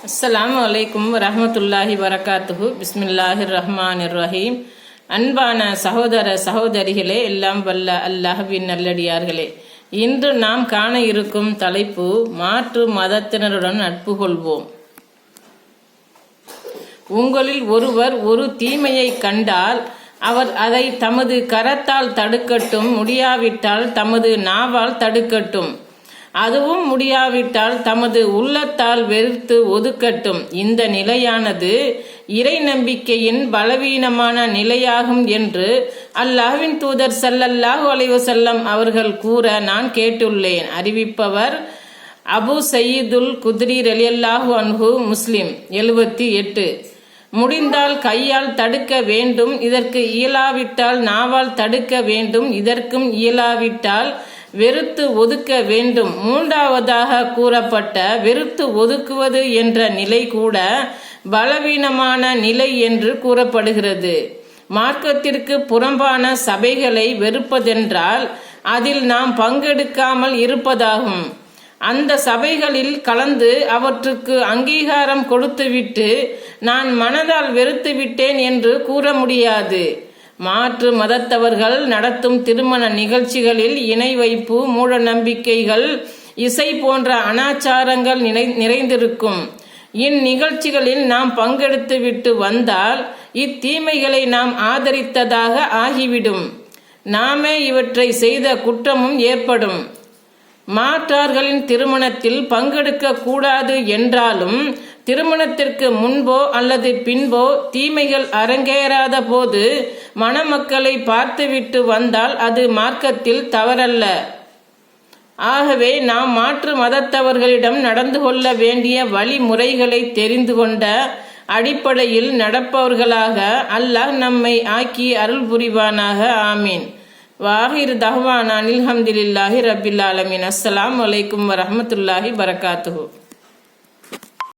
அஸ்ஸலாமு அலைக்கும் வரஹ்மத்துல்லாஹி வரகாத்துஹு. பிஸ்மில்லாஹிர் ரஹ்மானிர் ரஹீம். அன்பான சகோதர சகோதரிகளே, எல்லாம் வல்ல அல்லாஹ்வின் நல்லடியார்களே, இன்று நாம் காண இருக்கும் தலைப்பு மாற்று மதத்தினருடன் நட்பு கொள்வோம். உங்களில் ஒருவர் ஒரு தீமையை கண்டால் அவர் அதை தமது கரத்தால் தடுக்கட்டும், முடியாவிட்டால் தமது நாவால் தடுக்கட்டும், அதுவும் முடியாவிட்டால் தமது உள்ளத்தால் வெறுத்து ஒதுக்கட்டும். இந்த நிலையானது இறை நம்பிக்கையின் பலவீனமான நிலையாகும் என்று அல்லாஹ்வின் தூதர் ஸல்லல்லாஹு அலைஹி வஸல்லம் அவர்கள் கூற நான் கேட்டுள்ளேன். அறிவிப்பவர் அபு சயீதுல் குத்ரி ரலியல்லாஹு அன்ஹு, முஸ்லிம் 78. முடிந்தால் கையால் தடுக்க வேண்டும், இதற்கு இயலாவிட்டால் நாவால் தடுக்க வேண்டும், இதற்கும் இயலாவிட்டால் வெறுத்து ஒதுக்க வேண்டும். மூன்றாவதாக கூறப்பட்ட வெறுத்து ஒதுக்குவது என்ற நிலை கூட பலவீனமான நிலை என்று கூறப்படுகிறது. மார்க்கத்திற்கு புறம்பான சபைகளை வெறுப்பதென்றால் அதில் நாம் பங்கெடுக்காமல் இருப்பதாகும். அந்த சபைகளில் கலந்து அவற்றுக்கு அங்கீகாரம் கொடுத்துவிட்டு நான் மனதால் வெறுத்து விட்டேன் என்று கூற முடியாது. மாற்று மதத்தவர்கள் நடத்தும் திருமண நிகழ்ச்சிகளில் இணை வைப்பு, மூட நம்பிக்கைகள், இசை போன்ற அனாச்சாரங்கள் நிறைந்திருக்கும். இந்நிகழ்ச்சிகளில் நாம் பங்கெடுத்து விட்டு வந்தால் இத்தீமைகளை நாம் ஆதரித்ததாக ஆகிவிடும். நாமே இவற்றை செய்த குற்றமும் ஏற்படும். மாற்றார்களின் திருமணத்தில் பங்கெடுக்க கூடாது என்றாலும் திருமணத்திற்கு முன்போ அல்லது பின்போ தீமைகள் அரங்கேறாத போது மணமக்களை பார்த்துவிட்டு வந்தால் அது மார்க்கத்தில் தவறல்ல. ஆகவே நாம் மாற்று மதத்தவர்களிடம் நடந்து கொள்ள வேண்டிய வழிமுறைகளை தெரிந்து கொண்ட அடிப்படையில் நடப்பவர்களாக அல்லாஹ் நம்மை ஆக்கி அருள் புரிவானாக. ஆமீன். வாஹிர் தஹ்வானா அல்ஹம்துலில்லாஹி ரப்பில் ஆலமீன். அஸ்ஸலாமு அலைக்கும் வரஹ்மத்துல்லாஹி வரகாத்துஹு.